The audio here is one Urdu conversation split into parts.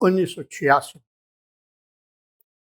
1986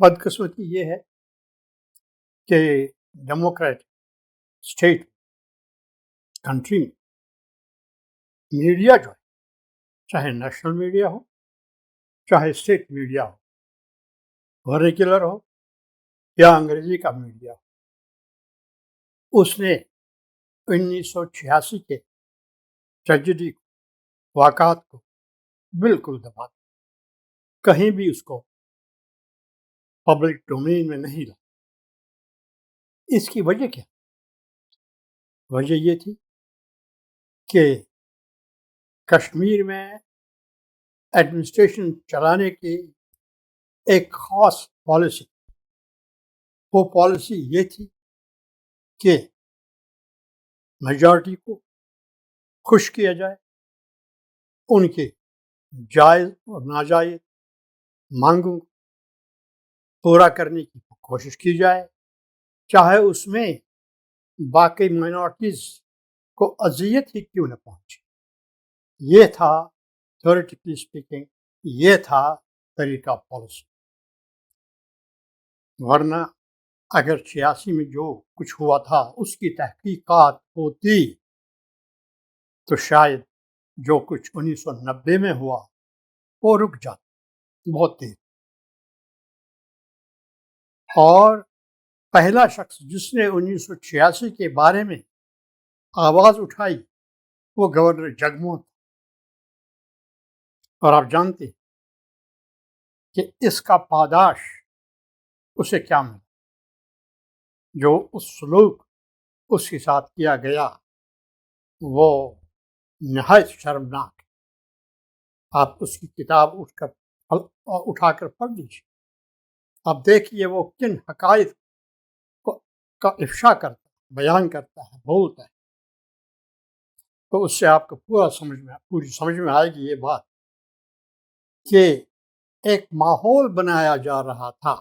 بدقسمتی یہ ہے کہ ڈیموکریٹ اسٹیٹ کنٹری میں میڈیا جو ہے، چاہے نیشنل میڈیا ہو چاہے اسٹیٹ میڈیا ہو، ریگولر ہو یا انگریزی کا میڈیا ہو، اس نے 1986 کے ٹریجڈی واقعات کو بالکل دبا دیا، کہیں بھی اس کو پبلک ڈومین میں نہیں لا۔ اس کی وجہ کیا؟ وجہ یہ تھی کہ کشمیر میں ایڈمنسٹریشن چلانے کی ایک خاص پالیسی، وہ پالیسی یہ تھی کہ میجارٹی کو خوش کیا جائے، ان کے جائز اور ناجائز مانگوں کو پورا کرنے کی کوشش کی جائے، چاہے اس میں باقی مائنورٹیز کو اذیت ہی کیوں نہ پہنچے۔ یہ تھا تھیوریٹیکلی اسپیکنگ، یہ تھا طریقہ پالیسی۔ ورنہ اگر 86 میں جو کچھ ہوا تھا اس کی تحقیقات ہوتی تو شاید جو کچھ 1990 میں ہوا وہ رک جاتا بہت دیر۔ اور پہلا شخص جس نے 1986 کے بارے میں آواز اٹھائی وہ گورنر جگموہن تھا۔ اور آپ جانتے ہیں کہ اس کا پاداش اسے کیا ملا، جو اس سلوک اس کے ساتھ کیا گیا وہ نہایت شرمناک ہے۔ آپ اس کی کتاب اٹھا کر پڑھ لیجیے، آپ دیکھیے وہ کن حقائق کا افشا کرتا ہے، بیان کرتا ہے، بولتا ہے، تو اس سے آپ کو پوری سمجھ میں آئے گی یہ بات کہ ایک ماحول بنایا جا رہا تھا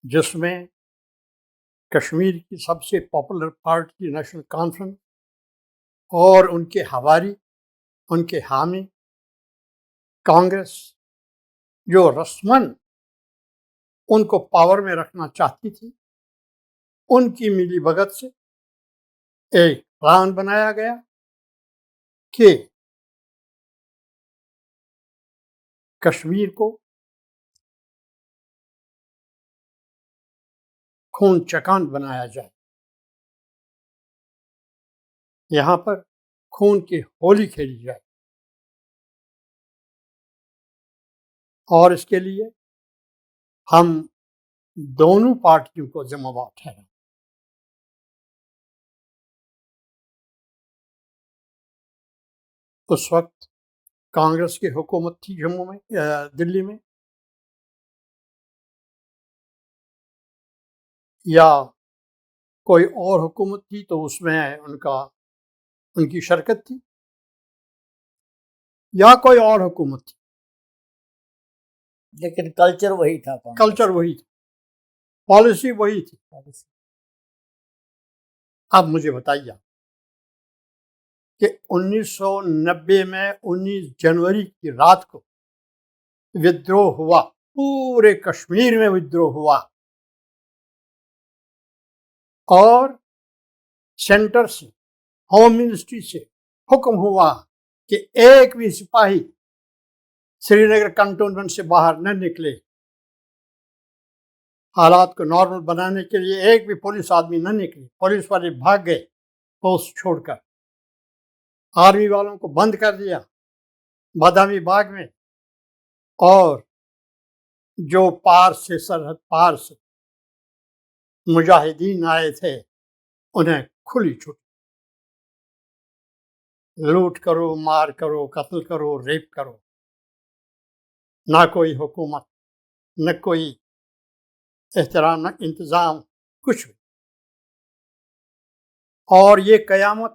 جس میں کشمیر کی سب سے پاپولر پارٹی نیشنل کانفرنس اور ان کے حواری، ان کے حامی کانگریس، جو رسماً ان کو پاور میں رکھنا چاہتی تھی، ان کی ملی بھگت سے ایک پلان بنایا گیا کہ کشمیر کو خون چکان بنایا جائے، یہاں پر خون کی ہولی کھیلی جائے، اور اس کے لیے ہم دونوں پارٹیوں کو ذمہ دار ٹھہرائیں۔ اس وقت کانگریس کی حکومت تھی دلی میں، یا کوئی اور حکومت تھی تو اس میں ان کی شرکت تھی، یا کوئی اور حکومت تھی، لیکن کلچر وہی تھا، کلچر وہی تھا، پالیسی وہی تھی۔ اب مجھے بتائیے کہ 1990 میں 19 جنوری کی رات کو ودروہ ہوا، پورے کشمیر میں ودروہ ہوا، اور سینٹر سے، ہوم منسٹری سے حکم ہوا کہ ایک بھی سپاہی سری نگر کنٹونمنٹ سے باہر نہ نکلے، حالات کو نارمل بنانے کے لیے ایک بھی پولیس آدمی نہ نکلے۔ پولیس والے بھاگ گئے پوسٹ چھوڑ کر، آرمی والوں کو بند کر دیا بادامی باغ میں، اور جو پار سے، سرحد پار سے مجاہدین آئے تھے انہیں کھلی چھٹی، لوٹ کرو، مار کرو، قتل کرو، ریپ کرو، نہ کوئی حکومت، نہ کوئی احترام، نہ انتظام، کچھ بھی۔ اور یہ قیامت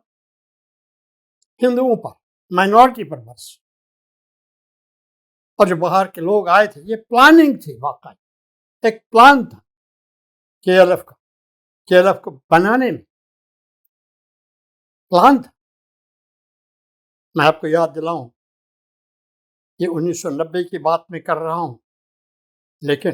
ہندوؤں پر، مائنورٹی پر برس، اور جو باہر کے لوگ آئے تھے، یہ پلاننگ تھی، واقعی ایک پلان تھا KLF کو بنانے میں پلان تھا۔ میں آپ کو یاد دلاؤں، یہ 1990 کی بات میں کر رہا ہوں، لیکن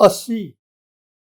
80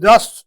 10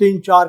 3-4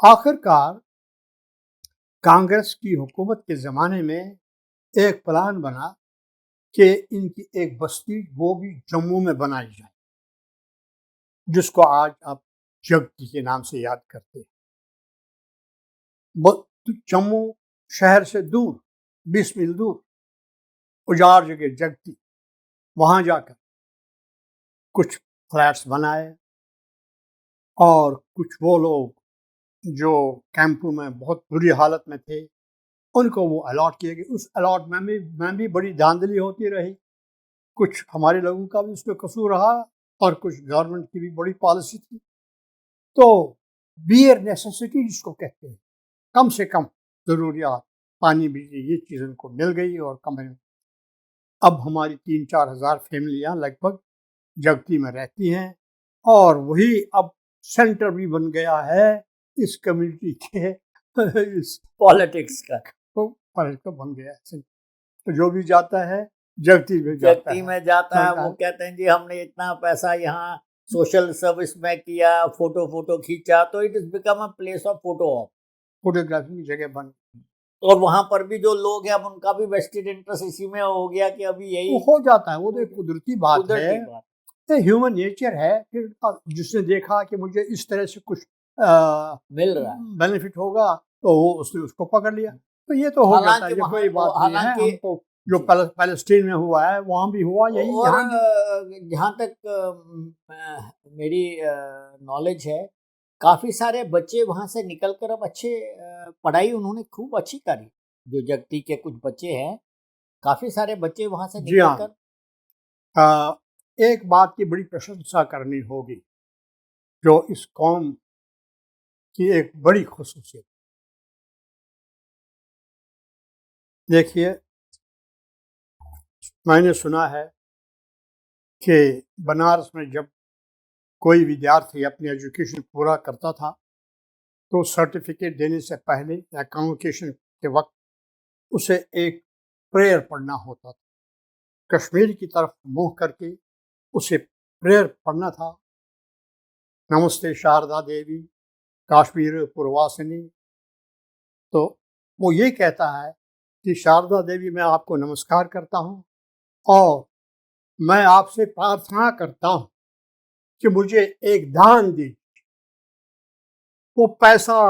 آخر کار کانگریس کی حکومت کے زمانے میں ایک پلان بنا کہ ان کی ایک بستی وہ بھی جموں میں بنائی جائے، جس کو آج آپ جگتی کے نام سے یاد کرتے ہیں۔ جموں شہر سے دور 20 میل دور اجاڑ جگہ جگتی، وہاں جا کر کچھ فلیٹس بنائے اور کچھ وہ لوگ جو کیمپوں میں بہت بری حالت میں تھے ان کو وہ الاٹ کیے گئے۔ اس الاٹ میں بھی بڑی دھاندلی ہوتی رہی، کچھ ہمارے لوگوں کا بھی اس میں قصور رہا اور کچھ گورنمنٹ کی بھی بڑی پالیسی تھی۔ تو بیئر نیسیسٹی جس کو کہتے ہیں، کم سے کم ضروریات، پانی بجلی یہ چیز ان کو مل گئی اور کم اب ہماری 3-4 ہزار فیملیاں لگ بھگ جگتی میں رہتی ہیں، اور وہی اب سینٹر بھی بن گیا ہے اس کمیونٹی کے پالیٹکس کا بن گیا ہے۔ تو جو بھی جاتا ہے جگتی میں جاتا جگتی میں جاتا ہے، وہ کہتے ہیں جی ہم نے اتنا پیسہ یہاں سوشل سروس میں کیا، فوٹو کھینچا، تو it is become a place of photography کی جگہ بن، اور وہاں پر بھی جو لوگ ہیں اب ان کا بھی ویسٹڈ انٹرسٹ اسی میں ہو گیا کہ ابھی یہی ہو جاتا ہے۔ وہ تو ایک قدرتی بات ہے، ہیومن نیچر ہے۔ پھر جس نے دیکھا کہ مجھے اس طرح سے کچھ مل رہا ہے بینیفٹ ہوگا تو وہ اس کو پکڑ لیا۔ تو یہ تو ہو جاتا ہے، یہ کوئی بات نہیں ہے۔ ہم تو جو پیلسٹین میں ہوا ہے وہاں بھی ہوا یہی۔ اور جہاں تک میری نالج ہے، کافی سارے بچے وہاں سے نکل کر اب اچھے پڑھائی انہوں نے خوب اچھی کری، جو جگتی کے کچھ بچے ہیں، کافی سارے بچے وہاں سے نکل کر ایک بات کی بڑی پرشنسا کرنی ہوگی جو اس قوم کی ایک بڑی خصوصیت۔ دیکھیے، میں نے سنا ہے کہ بنارس میں جب کوئی ودیارتھی اپنی ایجوکیشن پورا کرتا تھا تو سرٹیفکیٹ دینے سے پہلے یا کنوکیشن کے وقت اسے ایک پریئر پڑھنا ہوتا تھا۔ کشمیر کی طرف منہ کر کے اسے پریئر پڑھنا تھا، نمستے شاردا دیوی کاشمیر پورواسنی۔ تو وہ یہ کہتا ہے کہ شاردا دیوی میں آپ کو نمسکار کرتا ہوں اور میں آپ سے پرارتھنا کرتا ہوں کہ مجھے ایک دان دی۔ وہ پیسہ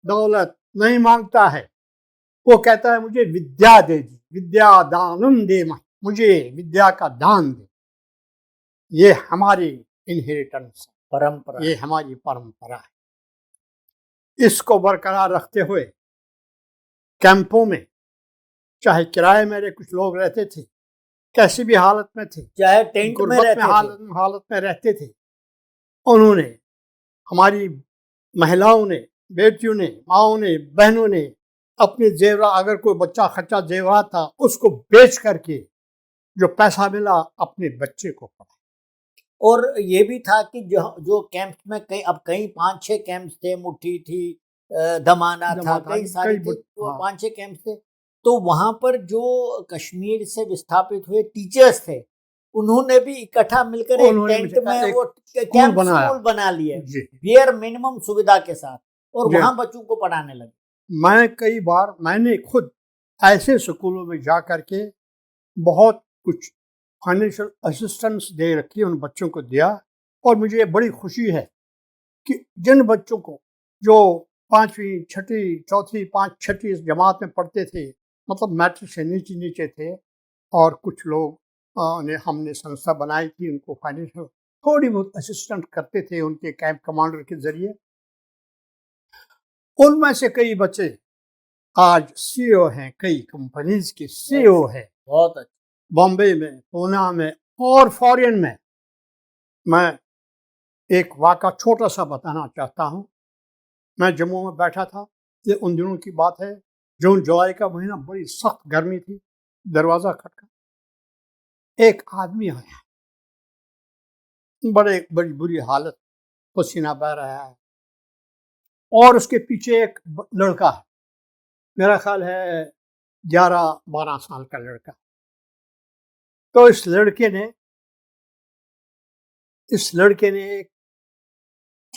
دولت نہیں مانگتا ہے، وہ کہتا ہے مجھے ودیا دے دی، ودیا دانم دے، مجھے ودیا کا دان دے۔ یہ ہماری انہیریٹنس، پرمپرا، یہ ہماری پرمپرا ہے۔ اس کو برقرار رکھتے ہوئے کیمپوں میں چاہے کرائے میرے کچھ لوگ رہتے تھے، کیسی بھی حالت میں تھے، چاہے ٹینٹ میں رہتے تھے، حالت میں رہتے تھے، انہوں نے، ہماری مہلاؤں نے، بیٹیوں نے، ماؤں نے، بہنوں نے اپنے زیورات، اگر کوئی بچہ خچا زیورات تھا اس کو بیچ کر کے جو پیسہ ملا اپنے بچے کو پڑھا۔ اور یہ بھی تھا کہ جو کیمپ میں اب کئی 5-6 کیمپس تھے، مٹھی تھی، دمانا تھا، کئی سارے تھے، 5-6 کیمپس تھے، تو وہاں پر جو کشمیر سے وستھاپت ہوئے ٹیچرز تھے انہوں نے بھی اکٹھا مل کر ایک ٹینٹ میں وہ کیمپ سکول بنا لیے بیئر منیمم سویدھا کے ساتھ، اور وہاں بچوں کو پڑھانے لگے۔ میں کئی بار میں نے خود ایسے سکولوں میں جا کر کے بہت کچھ فائنینشیل اسسٹنس دے رکھی، ان بچوں کو دیا، اور مجھے بڑی خوشی ہے کہ جن بچوں کو جو 5ویں 6ٹھی 4تھی 5-6ٹھی جماعت میں پڑھتے تھے، مطلب میٹرک سے نیچے تھے، اور کچھ لوگ ہم نے سنستھا بنائی تھی، ان کو فائنینشیل تھوڑی بہت اسسٹنٹ کرتے تھے ان کے کیمپ کمانڈر کے ذریعے۔ ان میں سے کئی بچے آج سی او ہیں، کئی کمپنیز کے سی او ہیں، بہت اچھا، بامبے میں، پونا میں اور فورین میں۔ میں ایک واقعہ چھوٹا سا بتانا چاہتا ہوں۔ میں جموں میں بیٹھا تھا، یہ ان دنوں کی بات ہے، جون جولائی کا مہینہ، بڑی سخت گرمی تھی، دروازہ کھٹکا، ایک آدمی آیا، بڑی بری حالت، پسینہ بہہ رہا ہے، اور اس کے پیچھے ایک لڑکا ہے، میرا خیال ہے 11-12 سال کا لڑکا۔ تو اس لڑکے نے ایک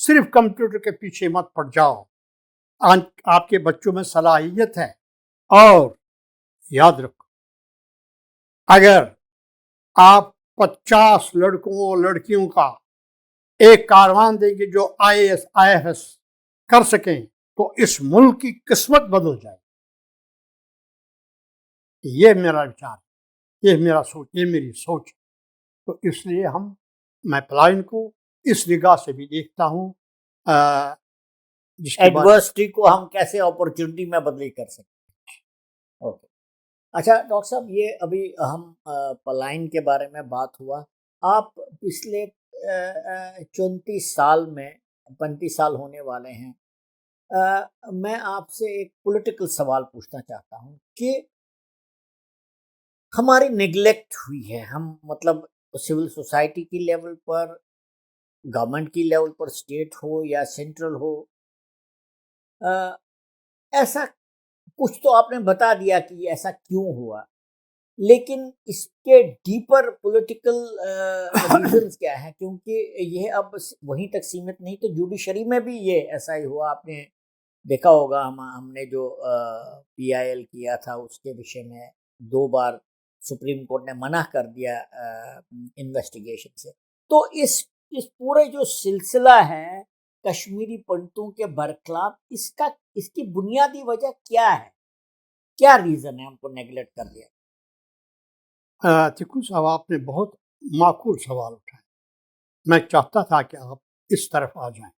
صرف کمپیوٹر کے پیچھے مت پڑ جاؤ. آپ کے بچوں میں صلاحیت ہے. اور یاد رکھو اگر آپ 50 لڑکوں اور لڑکیوں کا ایک کاروان دیں گے جو IAS IFS کر سکیں تو اس ملک کی قسمت بدل جائے. یہ میرا وچار ہے, یہ میری سوچ ہے. تو اس لیے میں پلائن کو اس نگاہ سے بھی دیکھتا ہوں. ایڈورسٹی کو ہم کیسے اپرچونٹی میں بدلی کر سکتے ہیں. اوکے, اچھا ڈاکٹر صاحب, یہ ابھی ہم پلائن کے بارے میں بات ہوا. آپ پچھلے 34 سال میں 35 سال ہونے والے ہیں. میں آپ سے ایک پولیٹیکل سوال پوچھنا چاہتا ہوں کہ ہماری نیگلیکٹ ہوئی ہے. ہم مطلب سول سوسائٹی کی لیول پر, گورنمنٹ کی لیول پر, اسٹیٹ ہو یا سینٹرل ہو, ایسا کچھ تو آپ نے بتا دیا کہ یہ ایسا کیوں ہوا, لیکن اس کے ڈیپر پولیٹیکل ریزنز کیا ہیں؟ کیونکہ یہ اب وہیں تک سیمت نہیں, تو جوڈیشری میں بھی یہ ایسا ہی ہوا. آپ نے دیکھا ہوگا ہم نے جو PIL کیا تھا اس کے وشے میں 2 بار سپریم کورٹ نے منع کر دیا انویسٹیگیشن سے. تو اس پورے جو سلسلہ ہے کشمیری پنڈتوں کے برخلاف, اس کی بنیادی وجہ کیا ہے؟ کیا ریزن ہے ہم کو نیگلیکٹ کر دیا؟ تکو صاحب, آپ نے بہت معقول سوال اٹھایا. میں چاہتا تھا کہ آپ اس طرف آ جائیں.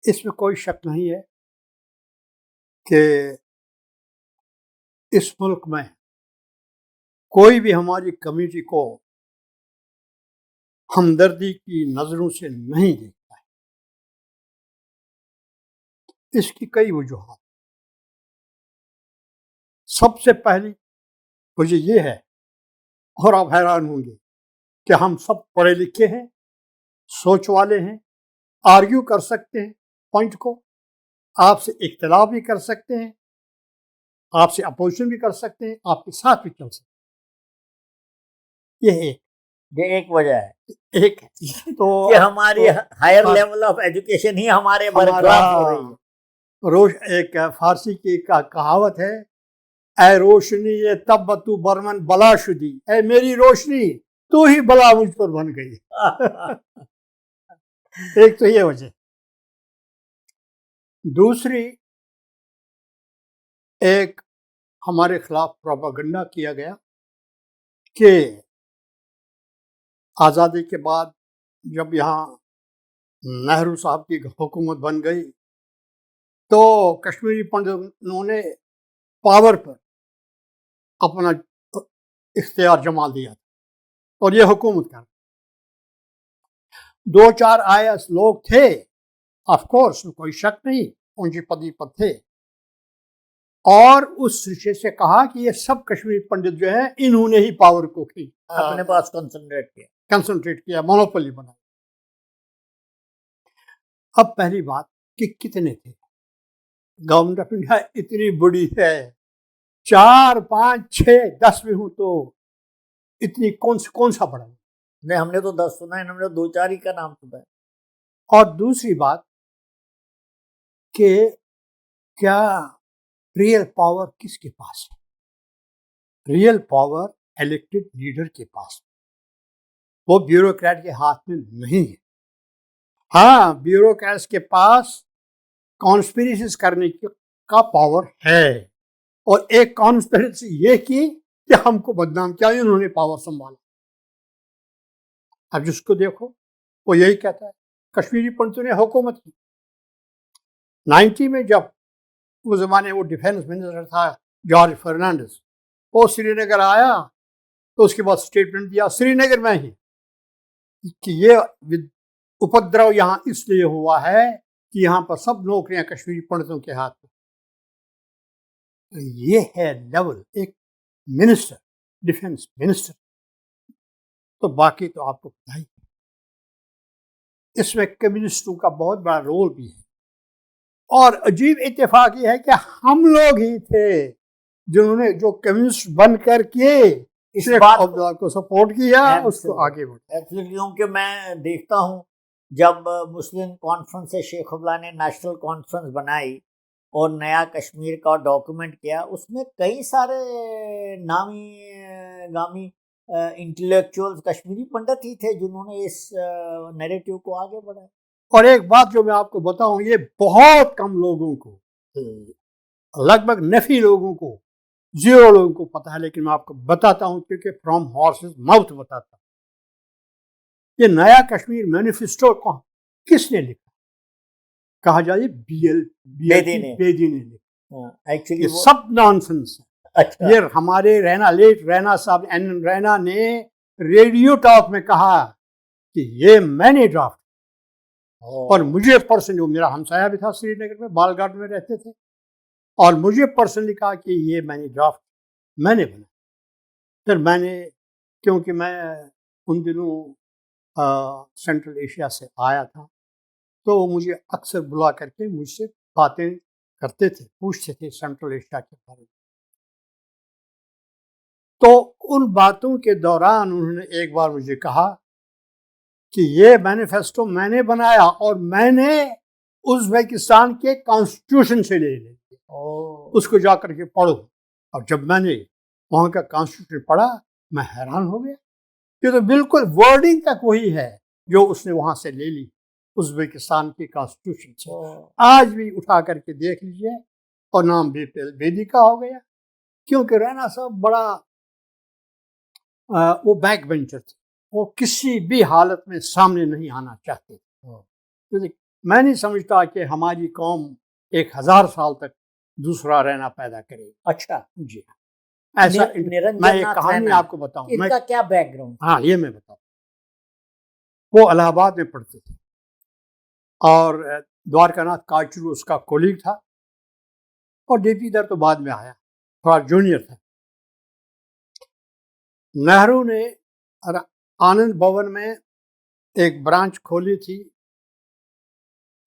اس میں کوئی شک نہیں ہے کہ اس ملک میں کوئی بھی ہماری کمیونٹی کو ہمدردی کی نظروں سے نہیں دیکھتا ہے. اس کی کئی وجوہات. سب سے پہلی وجہ یہ ہے, اور آپ حیران ہوں گے کہ ہم سب پڑھے لکھے ہیں, سوچ والے ہیں, آرگیو کر سکتے ہیں پوائنٹ کو, آپ سے اختلاف بھی کر سکتے ہیں, آپ سے اپوزیشن بھی کر سکتے ہیں, آپ کے ساتھ بھی چل سکتے ہیں. یہ ایک وجہ ہے. ایک تو کہ ہماری ہائر لیول آف ایجوکیشن ہی ہمارے برخلاف ہو رہی ہے. ایک فارسی کی کہاوت ہے, اے روشنی یہ تب تو برمن بلا شدی, اے میری روشنی تو ہی بلا مجھ پر بن گئی. ایک تو یہ وجہ. دوسری, ایک ہمارے خلاف پروپیگنڈا کیا گیا کہ آزادی کے بعد جب یہاں نہرو صاحب کی حکومت بن گئی تو کشمیری پنڈتوں نے پاور پر اپنا اختیار جما دیا اور یہ حکومت کر. 2-4 IAS لوگ تھے, آف کورس کوئی شک نہیں, اونچی پدی پر تھے, اور اس رشتے سے کہا کہ یہ سب کشمیری پنڈت جو ہیں انہوں نے ہی پاور کو اپنے پاس کنسنٹریٹ کیا, مونوپولی بنائی. اب پہلی بات کہ کتنے تھے. گورنمنٹ آف انڈیا اتنی بڑی ہے, 4, 5, 6, 10 بھی ہوں تو اتنی کون سا بڑا؟ نہیں, ہم نے تو 10 سنا ہے, ہم نے 2-4 ہی کا نام سنا ہے. اور دوسری بات کہ کیا ریئل پاور کس کے پاس ہے؟ ریئل پاور الیکٹڈ لیڈر کے پاس ہے, وہ بیوروکریٹ کے ہاتھ میں نہیں ہے. ہاں, بیوروکریٹس کے پاس کانسپیریسیز کرنے کا پاور ہے, اور ایک کانسپیریسی یہ کی کہ ہم کو بدنام کیا, انہوں نے پاور سنبھالا. اب جس کو دیکھو وہ یہی کہتا ہے کشمیری پنڈتوں نے حکومت کی. 90 میں جب وہ زمانے وہ ڈیفینس منسٹر تھا جارج فرنانڈس, وہ سری نگر آیا تو اس کے بعد اسٹیٹمنٹ دیا سری نگر میں ہی کہ یہ اپدرو یہاں اس لیے ہوا ہے کہ یہاں پر سب نوکریاں کشمیری پنڈتوں کے ہاتھ میں. یہ ہے لیول ایک منسٹر, ڈیفینس منسٹر. تو باقی تو آپ کو پتہ ہی, اس میں کمیونسٹوں کا بہت بڑا رول بھی ہے. اور عجیب اتفاق یہ ہے کہ ہم لوگ ہی تھے جنہوں نے جو کمیونسٹ بن کر کے اس شیخ بات عبداللہ کو سپورٹ کیا، اس کو آگے بڑھا۔ ایبسلیٹلی، کیونکہ میں دیکھتا ہوں جب مسلم کانفرنس سے شیخ عبداللہ نے نیشنل کانفرنس بنائی اور نیا کشمیر کا ڈاکومنٹ کیا، اس میں کئی سارے نامی گامی انٹلیکچوئل کشمیری پنڈت ہی تھے جنہوں نے اس نیریٹو کو آگے بڑھایا۔ اور ایک بات جو میں آپ کو بتاؤں، یہ بہت کم لوگوں کو، لگ بھگ نفی لوگوں کو، زیرو لوگوں کو پتا ہے، لیکن میں آپ کو بتاتا ہوں کیونکہ فرام ہارسز ماؤتھ بتاتا ہوں۔ یہ نیا کشمیر مینیفیسٹو کس نے لکھا؟ کہا جائے بیدی نے لکھا۔ ایکچولی یہ سب نانسنس ہے۔ اچھا، یہ ہمارے لیٹ رینا صاحب رینا نے ریڈیو ٹاک میں کہا کہ یہ میں نے ڈرافٹ، اور مجھے پرسنلی، میرا ہمسایہ بھی تھا سری نگر میں، بال گاٹ میں رہتے تھے، اور مجھے پرسنلی کہا کہ یہ میں نے ڈرافٹ میں نے بنا۔ پھر میں نے، کیونکہ میں ان دنوں سینٹرل ایشیا سے آیا تھا، تو وہ مجھے اکثر بلا کر کے مجھ سے باتیں کرتے تھے، پوچھتے تھے سینٹرل ایشیا کے بارے میں۔ تو ان باتوں کے دوران انہوں نے ایک بار مجھے کہا کہ یہ مینیفیسٹو میں نے بنایا اور میں نے ازبیکستان کے کانسٹیٹیوشن سے لے لی، اس کو جا کر کے پڑھو۔ اور جب میں نے وہاں کا کانسٹیٹیوشن پڑھا، میں حیران ہو گیا، یہ تو بالکل ورڈنگ تک وہی ہے جو اس نے وہاں سے لے لی ازبیکستان کے کانسٹیٹیوشن سے۔ آج بھی اٹھا کر کے دیکھ لیجئے، اور نام بیدی کا ہو گیا، کیونکہ رینا صاحب بڑا وہ بیک بینچر تھے، وہ کسی بھی حالت میں سامنے نہیں آنا چاہتے تھے۔ میں نہیں سمجھتا کہ ہماری قوم 1000 سال تک دوسرا رینا پیدا کرے۔ اچھا جی ایسا، میں ایک کہانی رینا آپ کو بتاؤں، ان کا کیا بیک گراؤنڈ؟ ہاں یہ میں بتاؤں۔ وہ الہ آباد میں پڑھتے تھے، اور دوارکا ناتھ کاچرو اس کا کولیگ تھا، اور ڈی پی در تو بعد میں آیا، تھوڑا جونیئر تھا۔ نہرو نے آنند بھون میں ایک برانچ کھولی تھی،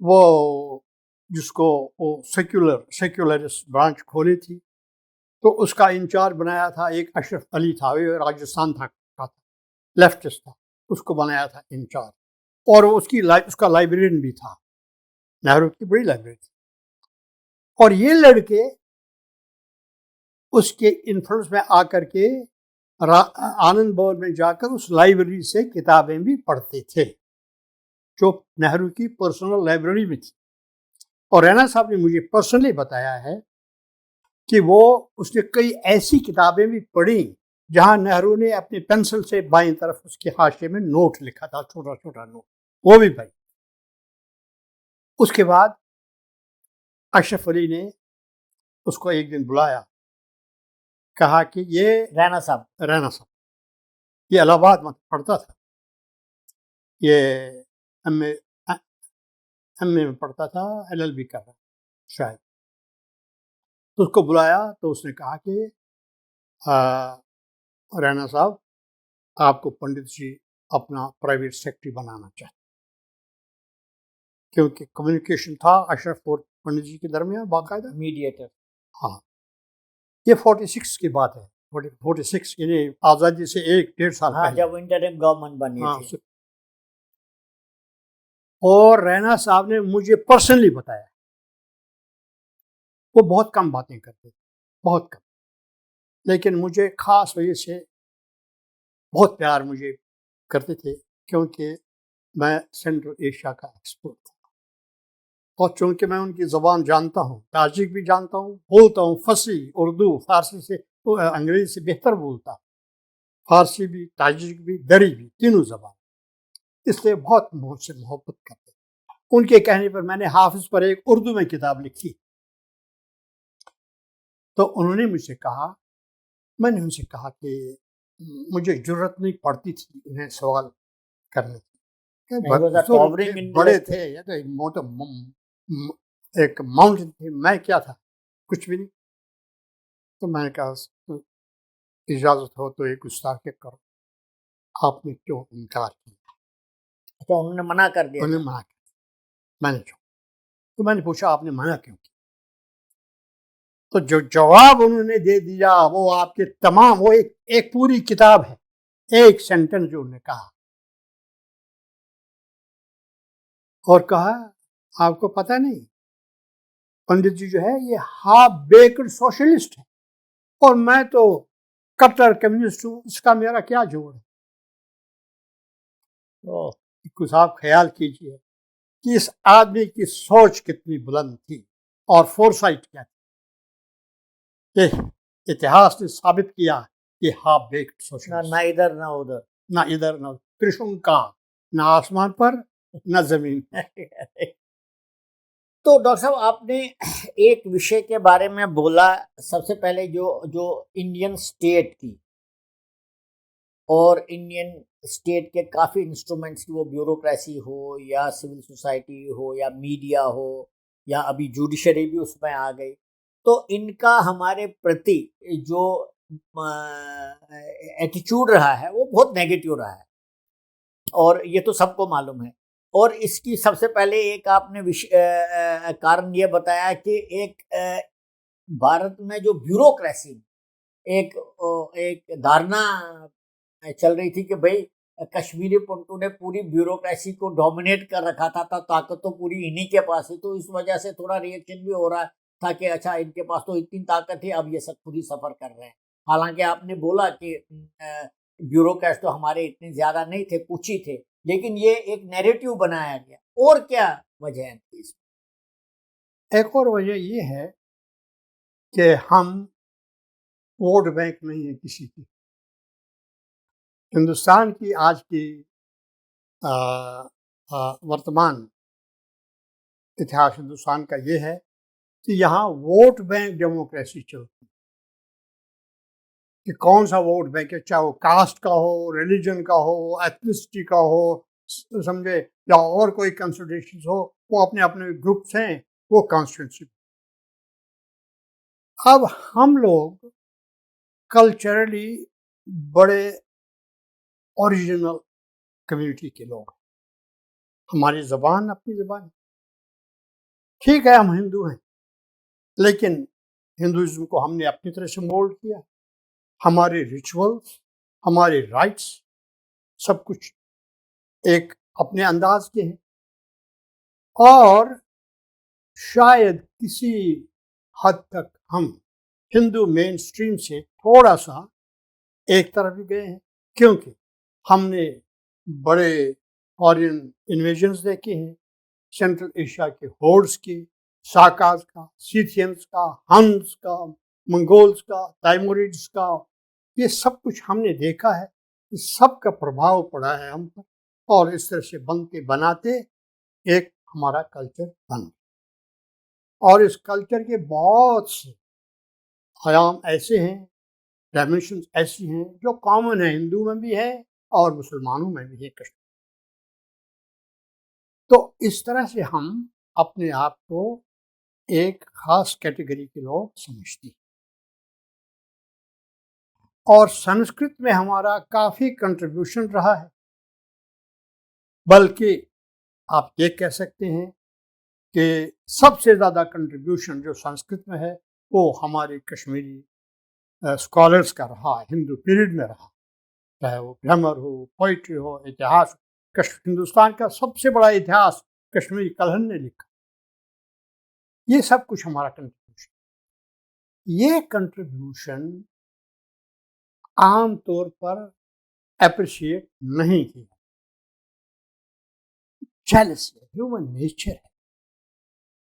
وہ جس کو وہ سیکولرسٹ برانچ کھولی تھی، تو اس کا انچارج بنایا تھا ایک اشرف علی تھا، وہ راجستھان تھا، لیفٹسٹ تھا، اس کو بنایا تھا انچارج، اور اس کا لائبریرین بھی تھا، نہرو کی بڑی لائبریری تھی۔ اور یہ لڑکے اس کے انفلوئنس میں آ کر کے آنند بھون میں جا کر اس لائبریری سے کتابیں بھی پڑھتے تھے، جو نہرو کی پرسنل لائبریری میں تھی۔ اور رینا صاحب نے مجھے پرسنلی بتایا ہے کہ اس نے کئی ایسی کتابیں بھی پڑھی جہاں نہرو نے اپنی پینسل سے بائیں طرف اس کے حاشیے میں نوٹ لکھا تھا، چھوٹا چھوٹا نوٹ، وہ بھی پڑھی۔ اس کے بعد اشرف علی نے اس کو ایک دن بلایا، کہا کہ یہ رینا صاحب یہ الہ آباد میں پڑھتا تھا، یہ ایم اے میں پڑھتا تھا، LLB کر رہا شاید۔ تو اس کو بلایا تو اس نے کہا کہ رینا صاحب، آپ کو پنڈت جی اپنا پرائیویٹ سیکرٹری بنانا چاہتے، کیونکہ کمیونیکیشن تھا اشرف اور پنڈت جی کے درمیان باقاعدہ میڈیٹر۔ ہاں، یہ 46 کی بات ہے، 46 یعنی آزادی سے 1-1.5 سال پہلے، جب انٹرم گورنمنٹ بنی تھی۔ اور رینا صاحب نے مجھے پرسنلی بتایا، وہ بہت کم باتیں کرتے تھے، بہت کم، لیکن مجھے خاص وجہ سے بہت پیار مجھے کرتے تھے، کیونکہ میں سینٹرل ایشیا کا ایکسپرٹ تھا، اور چونکہ میں ان کی زبان جانتا ہوں، تاجک بھی جانتا ہوں، بولتا ہوں، فصیح اردو، فارسی سے انگریزی سے بہتر بولتا، فارسی بھی، تاجک بھی، دری بھی، تینوں زبان، اس لیے بہت مجھ سے محبت کرتے ہیں۔ ان کے کہنے پر میں نے حافظ پر ایک اردو میں کتاب لکھی، تو انہوں نے مجھ سے کہا، میں نے ان سے کہا کہ مجھے جرت نہیں پڑتی تھی انہیں سوال کرنے کی، بڑے تھے، ایک ماؤنٹین تھے، میں کیا تھا، کچھ بھی نہیں۔ تو میں نے کہا اجازت ہو تو ایک گستاخی کرو، آپ نے کیوں انکار کیا؟ اچھا، انہوں نے منع کر دیا؟ انہوں نے منع کیا، میں نے تو میں نے پوچھا آپ نے منع کیوں کیا؟ تو جو جواب انہوں نے دے دیا وہ آپ کے تمام وہ ایک پوری کتاب ہے، ایک سینٹنس جو انہوں نے کہا، اور کہا آپ کو پتہ نہیں پنڈت جی جو ہے یہ ہاف بیکڈ سوشلسٹ ہے اور میں تو کٹر کمیونسٹ ہوں، اس کا میرا کیا جوڑ ہے؟ تو کچھ آپ خیال کیجئے کہ اس آدمی کی سوچ کتنی بلند تھی اور فورسائٹ کیا تھی کہ اتہاس نے ثابت کیا کہ ہاف بیکڈ سوشلسٹ، نہ ادھر نہ ادھر، نہ ادھر نہ ترشنکا، نہ آسمان پر نہ زمین۔ تو ڈاکٹر صاحب آپ نے ایک وشے کے بارے میں بولا، سب سے پہلے جو انڈین اسٹیٹ کی اور انڈین اسٹیٹ کے کافی انسٹرومنٹس کی، وہ بیوروکریسی ہو یا سول سوسائٹی ہو یا میڈیا ہو یا ابھی جوڈیشری بھی اس میں آ گئی، تو ان کا ہمارے پرتی جو ایٹیچیوڈ رہا ہے وہ بہت نیگیٹو رہا ہے، اور یہ تو سب کو معلوم ہے۔ اور اس کی سب سے پہلے ایک آپ نے کارن یہ بتایا کہ ایک بھارت میں جو بیوروکریسی ایک دھارنا چل رہی تھی کہ بھئی کشمیری پنٹو نے پوری بیوروکریسی کو ڈومینیٹ کر رکھا تھا، طاقت تو پوری انہی کے پاس ہے، تو اس وجہ سے تھوڑا ریئیکشن بھی ہو رہا تھا کہ اچھا ان کے پاس تو اتنی طاقت ہے، اب یہ سب خود ہی سفر کر رہے ہیں۔ حالانکہ آپ نے بولا کہ بیوروکریٹ تو ہمارے اتنے زیادہ نہیں تھے، کچھ ہی تھے، لیکن یہ ایک نیریٹو بنایا گیا۔ اور کیا وجہ ہے اس میں؟ ایک اور وجہ یہ ہے کہ ہم ووٹ بینک نہیں ہے کسی کی۔ ہندوستان کی آج کی ورتمان اتہاس ہندوستان کا یہ ہے کہ یہاں ووٹ بینک ڈیموکریسی چلتی ہے کہ کون سا ووٹ بینک ہے، چاہے وہ کاسٹ کا ہو، ریلیجن کا ہو، ایتھنسٹی کا ہو، سمجھے، یا اور کوئی کنسیڈریشنز ہو، وہ اپنے اپنے گروپس ہیں، وہ کانسٹیٹوئنسی۔ اب ہم لوگ کلچرلی بڑے اوریجنل کمیونٹی کے لوگ ہیں، ہماری زبان اپنی زبان ہے، ٹھیک ہے ہم ہندو ہیں لیکن ہندوازم کو ہم نے اپنی طرح سے مولڈ کیا، ہمارے ریچولز، ہمارے رائٹس، سب کچھ ایک اپنے انداز کے ہیں، اور شاید کسی حد تک ہم ہندو مین سٹریم سے تھوڑا سا ایک طرف بھی گئے ہیں، کیونکہ ہم نے بڑے فارین انویژنز دیکھے ہیں، سینٹرل ایشیا کے ہورڈز کے، ساکاز کا، سیتھینز کا، ہنز کا، منگولز کا، تیموریڈز کا، یہ سب کچھ ہم نے دیکھا ہے، اس سب کا پربھاؤ پڑا ہے ہم پر، اور اس طرح سے بنتے بناتے ایک ہمارا کلچر بن گیا، اور اس کلچر کے بہت سے آیام ایسے ہیں، ڈائمینشنز ایسی ہیں جو کامن ہیں، ہندو میں بھی ہے اور مسلمانوں میں بھی ہے کشمیر۔ تو اس طرح سے ہم اپنے آپ کو ایک خاص کیٹیگری کے لوگ سمجھتے ہیں، اور سنسکرت میں ہمارا کافی کنٹریبیوشن رہا ہے، بلکہ آپ یہ کہہ سکتے ہیں کہ سب سے زیادہ کنٹریبیوشن جو سنسکرت میں ہے وہ ہمارے کشمیری اسکالرس کا رہا ہے، ہندو پیریڈ میں رہا، چاہے وہ گرامر ہو، پوئٹری ہو، اتہاس۔ ہندوستان کا سب سے بڑا اتہاس کشمیری کلہن نے لکھا، یہ سب کچھ ہمارا کنٹریبیوشن۔ یہ کنٹریبیوشن عام طور پر اپریشیٹ نہیں کیا، جیلس ہے، ہیومن نیچر ہے،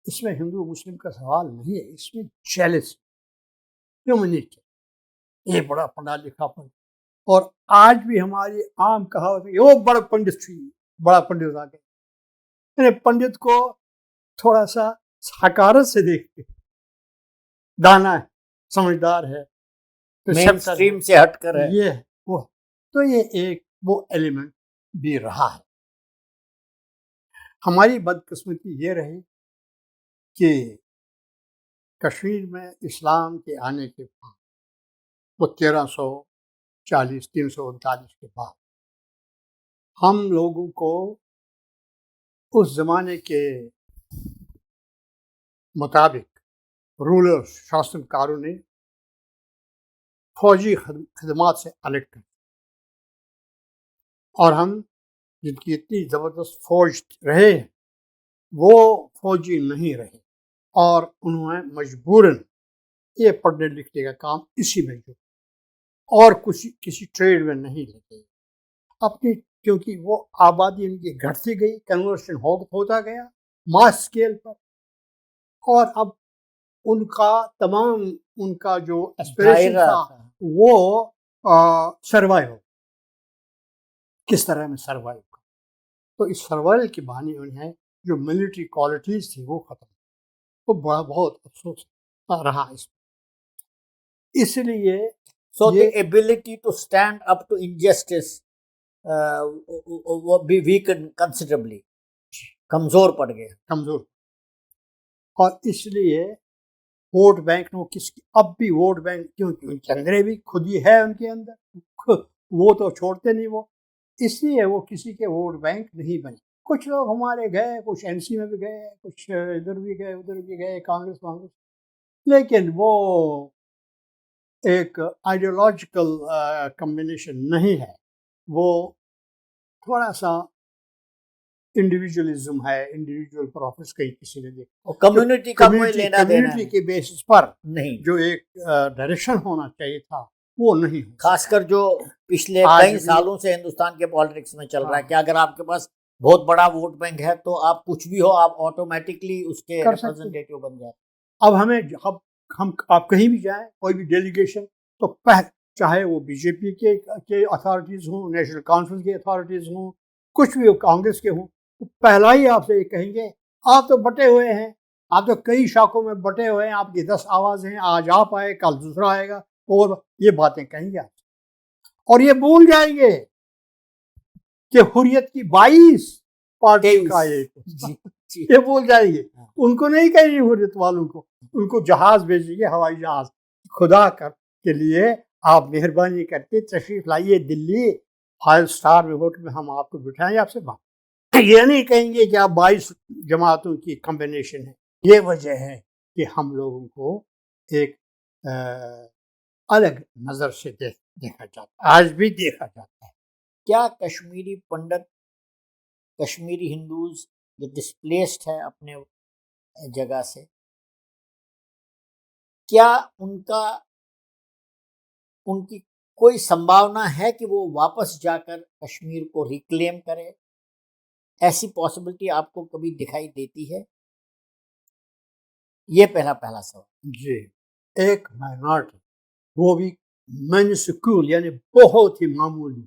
اس میں ہندو مسلم کا سوال نہیں ہے، اس میں جیلس ہے، ہیومن نیچر۔ یہ بڑا پڑھا لکھا پن، اور آج بھی ہماری عام کہاوت ہے وہ بڑا پنڈت تھی، بڑا پنڈت آ گئے، پنڈت کو تھوڑا سا حقارت سے دیکھتے، دانا ہے، سمجھدار ہے، مین سٹریم سے ہٹ کر ہے، یہ وہ، تو یہ ایک وہ ایلیمنٹ بھی رہا ہے۔ ہماری بدقسمتی یہ رہی کہ کشمیر میں اسلام کے آنے کے بعد، وہ 339 کے بعد، ہم لوگوں کو اس زمانے کے مطابق رولر شاسنکاروں نے فوجی خدمات سے الگ کر، اور ہم جن کی اتنی زبردست فوج رہے ہیں وہ فوجی نہیں رہے، اور انہوں نے مجبوراً یہ پڑھنے لکھنے کا کام اسی میں جو اور کسی ٹریڈ میں نہیں لگے اپنی، کیونکہ وہ آبادی ان کی گھٹتی گئی، کنورشن ہوتا گیا ماس اسکیل پر، اور اب ان کا جو ایسپریشن تھا وہ سروائیو، کس طرح میں سروائیو کا، تو اس سروائیو کے بہانے انہیں جو ملٹری کوالٹیز تھی وہ ختم، وہ بہت افسوس رہا اس لیے So the ability to stand up to injustice وہ بھی weakened considerably، کمزور پڑ گئے، کمزور، اور اس لیے ووٹ بینک اب بھی ووٹ بینک، کیونکہ ان کے اندر بھی خود ہی ہے، ان کے اندر وہ تو چھوڑتے نہیں، وہ اس لیے وہ کسی کے ووٹ بینک نہیں بنے۔ کچھ لوگ ہمارے گئے، کچھ این سی میں بھی گئے، کچھ ادھر بھی گئے ادھر بھی گئے، کانگریس، لیکن وہ ایک آئیڈیولوجیکل کمبینیشن نہیں ہے، وہ تھوڑا سا انڈیویجولزم ہے، انڈیویجول پروفٹس کسی نے دیکھا، کمیونٹی کا کوئی لینا دینا کمیونٹی کے بیسس پر نہیں، جو ایک ڈائریکشن ہونا چاہیے تھا وہ نہیں، خاص کر جو پچھلے کئی سالوں سے ہندوستان کے پالیٹکس میں چل رہا ہے کہ اگر آپ کے پاس بہت بڑا ووٹ بینک ہے تو آپ کچھ بھی ہو، آپ آٹومیٹکلی اس کے ریپرزنٹیٹیو بن جائیں۔ اب آپ کہیں بھی جائیں، کوئی بھی ڈیلیگیشن، تو چاہے وہ بی جے پی کے اتھارٹیز ہوں، نیشنل کانفرنس کے اتھارٹیز ہوں، کچھ بھی کانگریس کے ہوں، تو پہلا ہی آپ سے یہ کہیں گے آپ تو بٹے ہوئے ہیں، آپ تو کئی شاخوں میں بٹے ہوئے ہیں، آپ کی 10 آوازیں ہیں، آج آپ آئے کل دوسرا آئے گا، اور یہ باتیں کہیں گے آپ، اور یہ بھول جائیں گے کہ حریت کی 22 پارٹی کا یہ بھول جائیں گے، ان کو نہیں کہیں گے، حریت والوں کو ان کو جہاز بھیجیں گے، ہوائی جہاز، خدا کے لیے آپ مہربانی کر کے تشریف لائیے دلی 5 اسٹار ہوٹل میں، ہم آپ کو بٹھائیں گے، آپ سے بات، یہ نہیں کہیں گے کہ آپ 22 جماعتوں کی کمبینیشن ہے۔ یہ وجہ ہے کہ ہم لوگوں کو ایک الگ نظر سے دیکھا جاتا ہے، آج بھی دیکھا جاتا ہے۔ کیا کشمیری پنڈت، کشمیری ہندوز جو ڈسپلیسڈ ہے اپنے جگہ سے، کیا ان کی کوئی سمبھاونا ہے کہ وہ واپس جا کر کشمیر کو ریکلیم کرے؟ ایسی پاسبلٹی آپ کو کبھی دکھائی دیتی ہے؟ یہ پہلا سوال۔ جی، ایک مائنارٹی، وہ بھی مینسکول، یعنی بہت ہی معمولی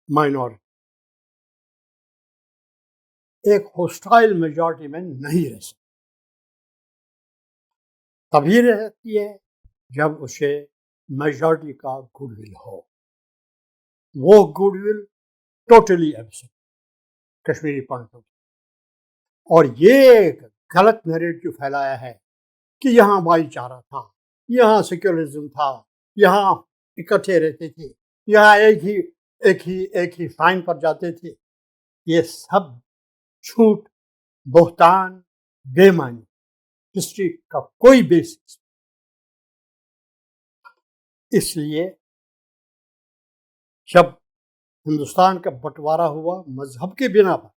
مائنارٹی، ایک ہوسٹائل میجارٹی میں نہیں رہ سکتی، تبھی رہتی ہے جب اسے میجارٹی کا گڈ ول ہو، وہ good will totally absent Kashmiri پنڈتوں، اور یہ غلط نیریٹو پھیلایا ہے کہ یہاں بھائی چارہ تھا، یہاں سیکولرزم تھا، یہاں اکٹھے رہتے تھے، یہاں ایک ہی فائن پر جاتے تھے، یہ سب جھوٹ، بہتان، بے معنی، ہسٹری کا کوئی بیسس۔ اس لیے جب ہندوستان کا بٹوارا ہوا مذہب کے بنا پر،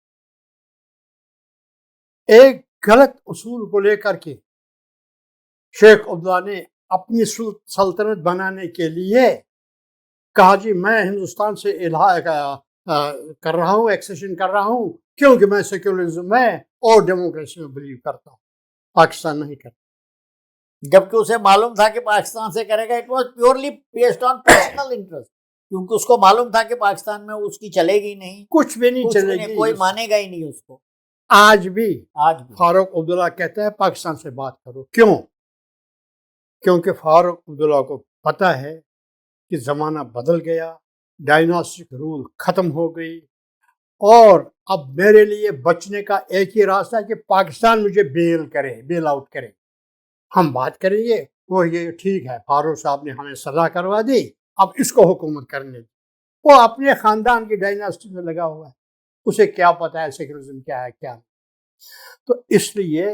ایک غلط اصول کو لے کر کے شیخ عبداللہ نے اپنی سلطنت بنانے کے لیے کہا جی میں ہندوستان سے کر رہا ہوں، ایکسیشن کر رہا ہوں، کیونکہ میں سیکولرزم میں اور ڈیموکریسی میں بلیو کرتا ہوں، پاکستان نہیں کرتا، جبکہ اسے معلوم تھا کہ پاکستان سے کرے گا۔ It was purely based on personal interest, کیونکہ اس کو معلوم تھا کہ پاکستان میں اس کی چلے گی نہیں، کچھ بھی نہیں چلے گی، کوئی مانے گا ہی نہیں اس کو۔ آج بھی فاروق عبداللہ کہتا ہے پاکستان سے بات کرو، کیوں؟ کیونکہ فاروق عبداللہ کو پتہ ہے کہ زمانہ بدل گیا، ڈائناسٹک رول ختم ہو گئی، اور اب میرے لیے بچنے کا ایک ہی راستہ ہے کہ پاکستان مجھے بیل آؤٹ کرے، ہم بات کریں گے، وہ یہ ٹھیک ہے فاروق صاحب نے ہمیں سزا کروا دی، اب اس کو حکومت کرنے دی، وہ اپنے خاندان کی ڈائناسٹی میں لگا ہوا ہے، اسے کیا پتہ ہے سیکولرزم کیا ہے کیا نہیں۔ تو اس لیے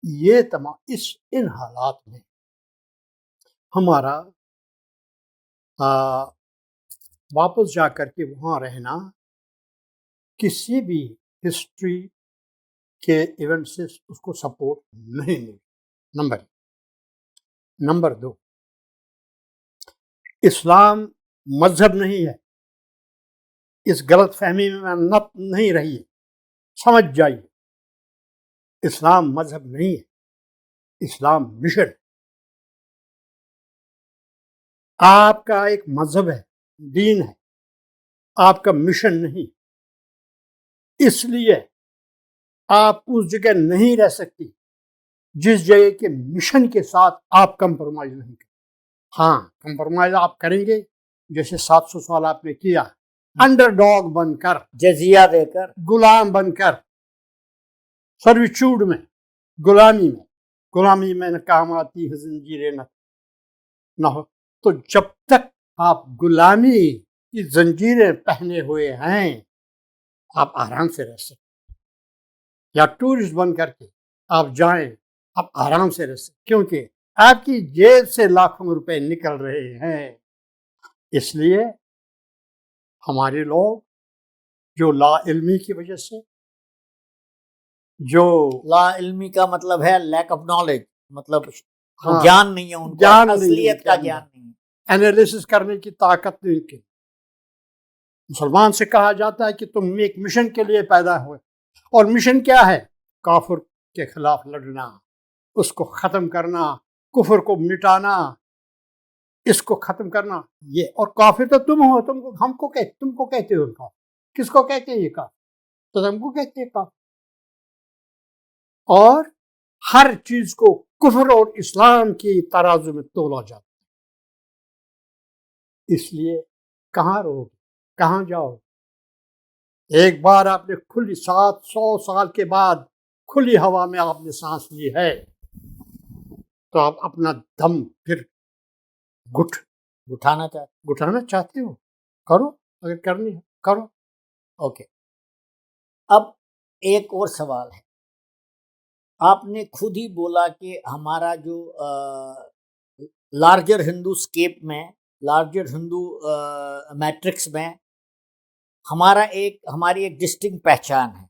یہ تمام ان حالات میں ہمارا واپس جا کر کے وہاں رہنا کسی بھی ہسٹری کے ایونٹ سے اس کو سپورٹ نہیں ملے. نمبر 2، اسلام مذہب نہیں ہے. اس غلط فہمی میں نہیں رہیے، سمجھ جائیے. اسلام مذہب نہیں ہے، اسلام مشن ہے. آپ کا ایک مذہب ہے، دین ہے، آپ کا مشن نہیں. اس لیے آپ اس جگہ نہیں رہ سکتی جس جگہ کے مشن کے ساتھ آپ کمپرومائز نہیں کریں. ہاں، کمپرومائز آپ کریں گے، جیسے 700 سال آپ نے کیا، انڈر ڈاگ بن کر، جزیہ دے کر، غلام بن کر، سرویچوڈ میں، غلامی میں نہ کام آتی ہے زنجیریں نہ ہو. تو جب تک آپ غلامی کی زنجیریں پہنے ہوئے ہیں آپ آرام سے رہ سکتے. یا ٹورسٹ بن کر کے آپ جائیں، آپ آرام سے رہ سکتے، کیونکہ آپ کی جیب سے لاکھوں روپے نکل رہے ہیں. اس لیے ہمارے لوگ جو لا علمی کی وجہ سے، جو لا علمی کا مطلب ہے لیک آف نالج، مطلب ہاں، گیان نہیں ہے ان کو، گیان نہیں ہے اصلیت کا ان کے گیان اندر، نہیں ہے. انالیسس کرنے کی طاقت نہیں کی. مسلمان سے کہا جاتا ہے کہ تم ایک مشن کے لیے پیدا ہوئے، اور مشن کیا ہے؟ کافر کے خلاف لڑنا، اس کو ختم کرنا، کفر کو مٹانا، اس کو ختم کرنا. یہ اور کافر تو تم ہو، تم کو کہتے ہو کافر. کس کو کہتے ہیں یہ کافر؟ تو تم کو کہتے ہیں کافر. اور ہر چیز کو کفر اور اسلام کی ترازو میں تولا جاتا ہے. اس لیے کہاں رہو گے، کہاں جاؤ؟ ایک بار آپ نے کھلی 700 سال کے بعد کھلی ہوا میں آپ نے سانس لی ہے تو آپ اپنا دم پھر گٹھانا چاہتے ہو، کرو، اگر کرنی ہے کرو. اوکے. اب ایک اور سوال ہے. آپ نے خود ہی بولا کہ ہمارا جو لارجر ہندو اسکیپ میں، لارجر ہندو میٹرکس میں ہماری ایک ڈسٹنکٹ پہچان ہے،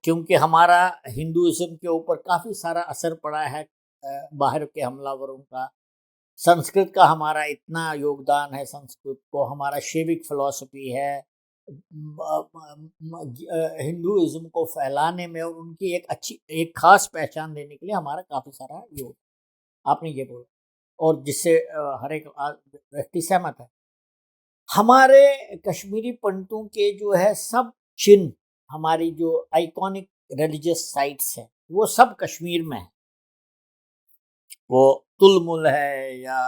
کیونکہ ہمارا ہندوازم کے اوپر کافی سارا اثر پڑا ہے باہر کے حملہ وروں کا. سنسکرت کا ہمارا اتنا یوگدان ہے، سنسکرت کو ہمارا شیوک فلسفی ہے، ہندوازم کو پھیلانے میں اور ان کی ایک خاص پہچان دینے کے لیے ہمارا کافی سارا یوگ. آپ نے یہ بولا اور جس سے ہر ایک ویکتی سہمت ہے. ہمارے کشمیری پنڈتوں کے جو ہے سب چن، ہماری جو آئیکونک ریلیجس سائٹس ہیں وہ سب کشمیر میں ہیں. وہ تلمل ہے یا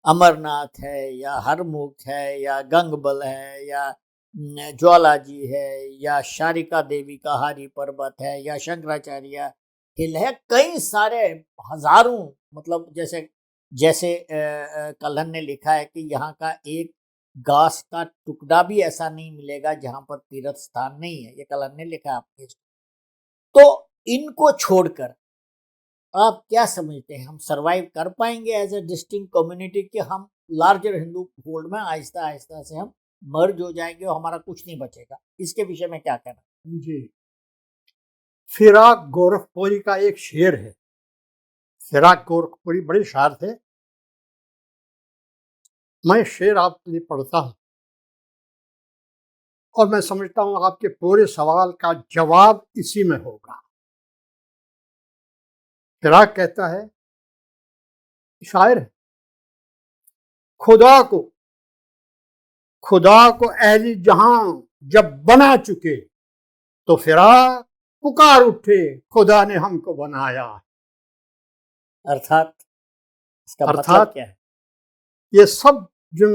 امرناتھ ہے یا ہرمکھ ہے یا گنگبل ہے یا جوالا جی ہے یا شارکا دیوی کا ہاری پربت ہے یا شنکراچاریہ ہل ہے. کئی سارے ہزاروں، مطلب جیسے کلہن نے لکھا ہے کہ یہاں کا ایک گاس کا ٹکڑا بھی ایسا نہیں ملے گا جہاں پر تیرتھ ستھان نہیں ہے. یہ کلہن نے لکھا آپ کے. تو ان کو چھوڑ کر آپ کیا سمجھتے ہیں ہم سروائیو کر پائیں گے ایز اے ڈسٹنکٹ کمیونٹی کہ ہم لارجر ہندو فولڈ میں آہستہ آہستہ سے ہم مرج ہو جائیں گے اور ہمارا کچھ نہیں بچے گا؟ اس کے وشے میں کیا کہنا ہے؟ جی، فراق گورکھپوری کا ایک شعر ہے. فراق گورکھپوری بڑے شاعر تھے. میں شعر آپ کے لیے پڑھتا ہوں اور میں سمجھتا ہوں آپ کے پورے سوال کا جواب اسی میں ہوگا. فراق کہتا ہے، شاعر ہے، خدا کو اہل جہاں جب بنا چکے تو فراق پکار اٹھے خدا نے ہم کو بنایا. ارتھات اس کا مطلب کیا ہے؟ یہ سب جن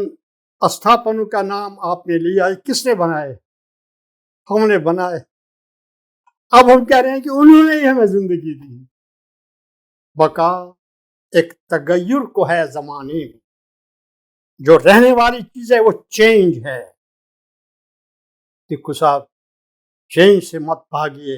استھاپنوں کا نام آپ نے لیا ہے کس نے بنائے؟ ہم نے بنائے. اب ہم کہہ رہے ہیں کہ انہوں نے ہی ہمیں زندگی دی. بقا ایک تغیر کو ہے زمانے میں، جو رہنے والی چیز ہے وہ چینج ہے. ٹکو صاحب، چینج سے مت بھاگیے،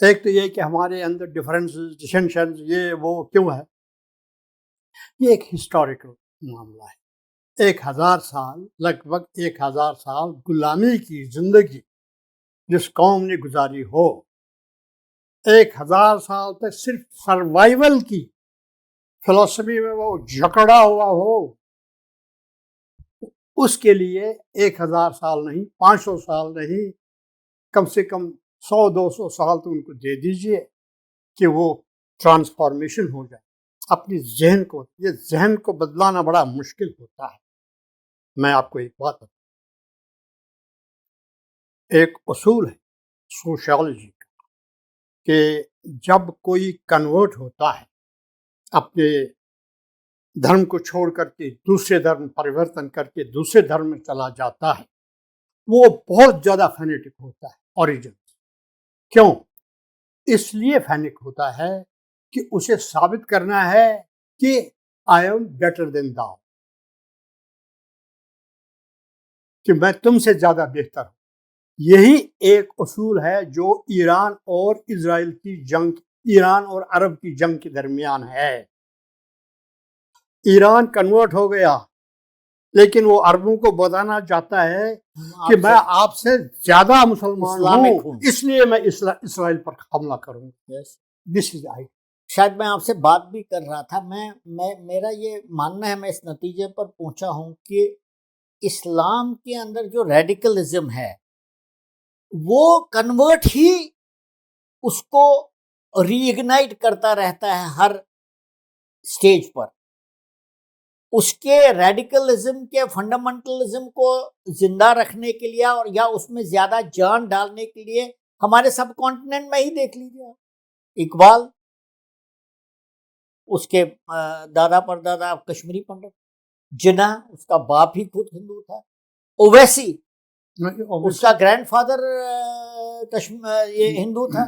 ایک تو یہ کہ ہمارے اندر ڈفرینس ڈسینشنز یہ وہ کیوں ہے؟ یہ ایک ہسٹوریکل معاملہ ہے. 1000 سال لگ بھگ 1000 سال غلامی کی زندگی جس قوم نے گزاری ہو، 1000 سال تک صرف سروائیول کی فلسفی میں وہ جکڑا ہوا ہو، اس کے لیے 1000 سال نہیں، 500 سال نہیں، کم سے کم 100-200 سال تو ان کو دے دیجئے کہ وہ ٹرانسفارمیشن ہو جائے اپنی ذہن کو. یہ ذہن کو بدلانا بڑا مشکل ہوتا ہے. میں آپ کو ایک بات بتاؤں، ایک اصول ہے سوشیالوجی کا کہ جب کوئی کنورٹ ہوتا ہے، اپنے دھرم کو چھوڑ کر کے دوسرے دھرم پریورتن کر کے دوسرے دھرم میں چلا جاتا ہے، وہ بہت زیادہ فینیٹک ہوتا ہے اوریجن. کیوں؟ اس لیے فینک ہوتا ہے کہ اسے ثابت کرنا ہے کہ I am better than thou، کہ میں تم سے زیادہ بہتر ہوں. یہی ایک اصول ہے جو ایران اور اسرائیل کی جنگ، ایران اور عرب کی جنگ کے درمیان ہے. ایران کنورٹ ہو گیا لیکن وہ عربوں کو بتانا چاہتا ہے کہ میں آپ سے زیادہ مسلمان ہوں، اس لیے میں اسرائیل پر حملہ کروں. دس از آئی. شاید میں آپ سے بات بھی کر رہا تھا، میرا یہ ماننا ہے، میں اس نتیجے پر پہنچا ہوں کہ اسلام کے اندر جو ریڈیکلزم ہے وہ کنورٹ ہی اس کو ری اگنائٹ کرتا رہتا ہے ہر سٹیج پر. اس کے ریڈیکلزم کے فنڈامنٹلزم کو زندہ رکھنے کے لیے اور یا اس میں زیادہ جان ڈالنے کے لیے ہمارے سب کانٹیننٹ میں ہی دیکھ لیجیے. اقبال، اس کے دادا پر دادا کشمیری پنڈت، جناح اس کا باپ ہی خود ہندو تھا، اویسی اس کا گرینڈ فادر یہ ہندو تھا.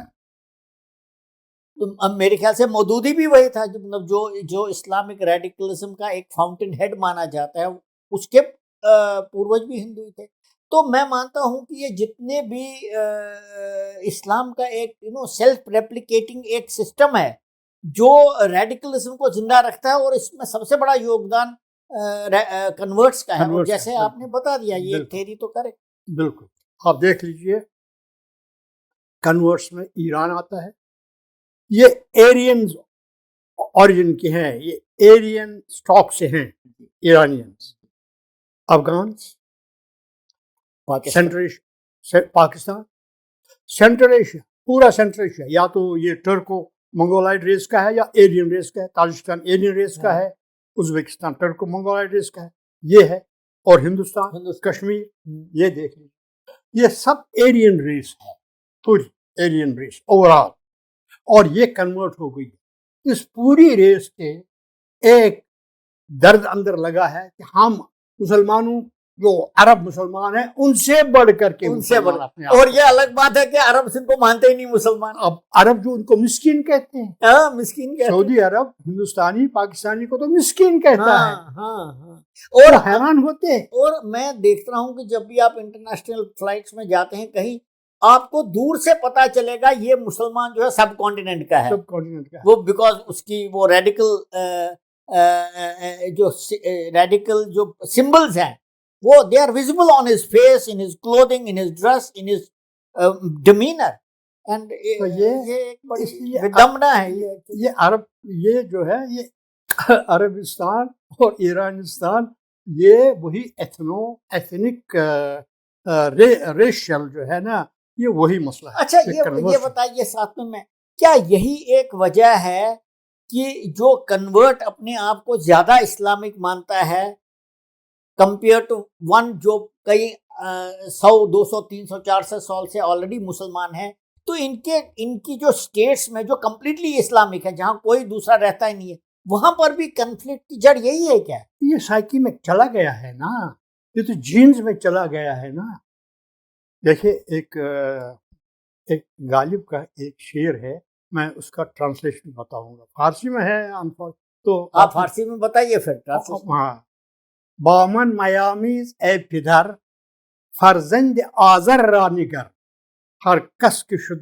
اب میرے خیال سے مودودی بھی وہی تھا، مطلب جو اسلامک ریڈیکلزم کا ایک فاؤنٹین ہیڈ مانا جاتا ہے، اس کے پوروج بھی ہندو تھے. تو میں مانتا ہوں کہ یہ جتنے بھی اسلام کا ایک سیلف ریپلیکیٹنگ ایک سسٹم ہے جو ریڈیکلزم کو زندہ رکھتا ہے، اور اس میں سب سے بڑا یوگدان کنورٹس کا ہے. جیسے آپ نے بتا دیا، یہ تھیری تو کرے. بالکل. آپ دیکھ لیجئے کنورٹس میں ایران آتا ہے، یہ ایرین اوریجن کے ہیں، یہ ایرین سٹاک سے ہیں ایرانینز. افغانس، پاکستان، سینٹرل ایشیا، پورا سینٹرل ایشیا یا تو یہ ٹرکو منگولائٹ ریس کا ہے یا ایرین ریس کا ہے. تاجکستان ایرین ریس کا ہے، ازبکستان ٹرکو منگولائٹ ریس کا ہے، یہ ہے. اور ہندوستان کشمیر، یہ دیکھ لیجیے، یہ سب ایرین ریس ہے، پوری ایرین ریس اوورال. اور یہ کنورٹ ہو گئی. اس پوری ریس کے ایک درد اندر لگا ہے کہ ہم مسلمانوں جو عرب مسلمان ہیں ان سے بڑھ کر کے اور یہ الگ بات ہے کہ عرب ان کو مانتے ہی نہیں مسلمان. اب عرب جو ان کو مسکین کہتے ہیں، مسکین کہتے ہیں. سعودی عرب ہندوستانی پاکستانی کو تو مسکین کہتا ہے. اور حیران ہوتے ہیں. اور میں دیکھتا ہوں کہ جب بھی آپ انٹرنیشنل فلائٹس میں جاتے ہیں کہیں، آپ کو دور سے پتا چلے گا یہ مسلمان جو ہے سب کانٹیننٹ کا ہے. سب کانٹیننٹ کا ہے. وہ بیکاز اس کی وہ ریڈیکل جو سمبلز ہیں وہ they are visible on his face, in his clothing, in his dress, in his demeanor. And یہ ایک بڑی ودمنا ہے. یہ عرب، یہ جو ہے یہ عربستان اور ایرانستان، یہ وہی ایتھنک ریشل جو ہے نا، یہ وہی مسئلہ ہے. اچھا یہ بتائیے ساتھ میں کیا یہی ایک وجہ ہے کہ جو کنورٹ اپنے آپ کو زیادہ اسلامک مانتا ہے کمپیئر ٹو ون جو کئی 100 200 300 400 سال سے آلریڈی مسلمان ہیں، تو ان کی جو اسٹیٹس میں جو کمپلیٹلی اسلامک ہے، جہاں کوئی دوسرا رہتا ہی نہیں ہے، وہاں پر بھی کنفلکٹ کی جڑ یہی ہے کیا؟ یہ سائیکی میں چلا گیا ہے نا، یہ تو جینز میں چلا گیا ہے نا. دیکھیں ایک غالب کا ایک شعر ہے، میں اس کا ٹرانسلیشن بتاؤں گا. فارسی میں ہے تو آپ فارسی میں بتائیے پھر. ہاں. بامن میامیز اے پدر فرزند آذر را نگر، ہر کس کے شد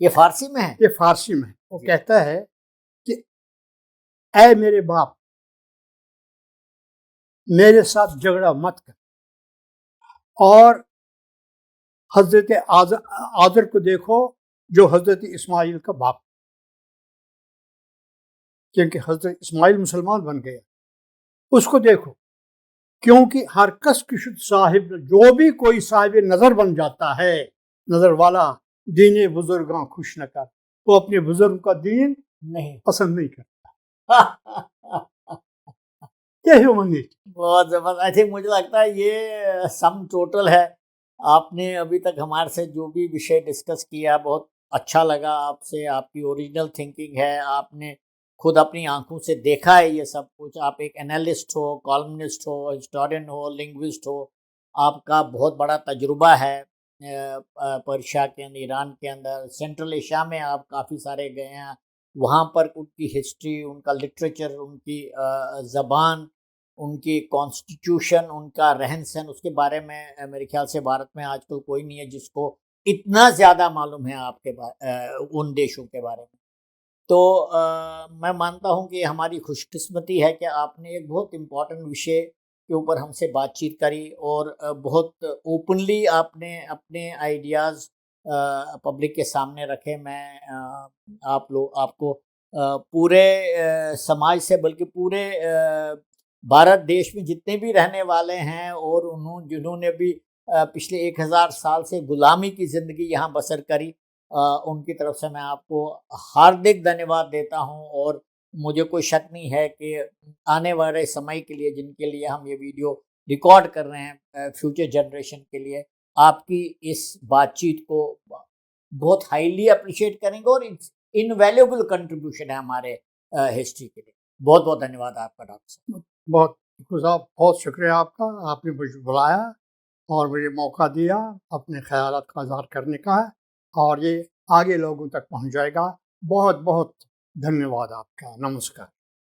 یہ فارسی میں ہے؟ یہ فارسی میں ہے۔ وہ کہتا ہے کہ اے میرے باپ، میرے ساتھ جھگڑا مت کر، اور حضرت آذر کو دیکھو جو حضرت اسماعیل کا باپ، کیونکہ حضرت اسماعیل مسلمان بن گیا، اس کو دیکھو، کیونکہ ہر کس کی شد صاحب، جو بھی کوئی صاحب نظر بن جاتا ہے، نظر والا، دین بزرگاں خوش نہ کر، وہ اپنے بزرگ کا دین نہیں پسند نہیں کرتا۔ یہ ہیومن نیچر۔ بہت زبردست۔ آئی تھنک مجھے لگتا ہے یہ سم ٹوٹل ہے۔ آپ نے ابھی تک ہمارے سے جو بھی وشے ڈسکس کیا بہت اچھا لگا آپ سے، آپ کی اوریجنل تھنکنگ ہے، آپ نے خود اپنی آنکھوں سے دیکھا ہے یہ سب کچھ، آپ ایک انالسٹ ہو، کالمنسٹ ہو، ہسٹورین ہو، لنگوسٹ ہو، آپ کا بہت بڑا تجربہ ہے پرشیا کے اندر، ایران کے اندر، سینٹرل ایشیا میں آپ کافی سارے گئے ہیں، وہاں پر ان کی ہسٹری، ان کا لٹریچر، ان کی زبان، ان کی کانسٹیٹیوشن، ان کا رہن سہن، اس کے بارے میں میرے خیال سے بھارت میں آج کل کوئی نہیں ہے جس کو اتنا زیادہ معلوم ہے آپ کے ان دیشوں کے بارے میں۔ تو میں مانتا ہوں کہ ہماری خوش قسمتی ہے کہ آپ نے ایک بہت امپورٹنٹ وشے کے اوپر ہم سے بات چیت کری، اور بہت اوپنلی آپ نے اپنے آئیڈیاز پبلک کے سامنے رکھے۔ میں آپ کو پورے سماج سے، بلکہ پورے بھارت دیش میں جتنے بھی رہنے والے ہیں اور جنہوں نے بھی پچھلے 1000 سال سے غلامی کی زندگی یہاں بسر کری، ان کی طرف سے میں آپ کو ہاردک دھنیہ واد دیتا ہوں، اور مجھے کوئی شک نہیں ہے کہ آنے والے سمے کے لیے، جن کے لیے ہم یہ ویڈیو ریکارڈ کر رہے ہیں، فیوچر جنریشن کے لیے آپ کی اس بات چیت کو بہت ہائیلی اپریشیٹ کریں گے، اور انویلیبل کنٹریبیوشن ہے ہمارے ہسٹری کے لیے۔ بہت بہت دھنیہ واد آپ کا ڈاکٹر صاحب۔ بہت شکریہ آپ کا، آپ نے مجھے بلایا اور مجھے موقع دیا اپنے خیالات کا اظہار کرنے کا ہے، اور یہ آگے لوگوں تک پہنچ جائے گا۔ بہت بہت دھنیہ واد آپ کا۔ نمسکار۔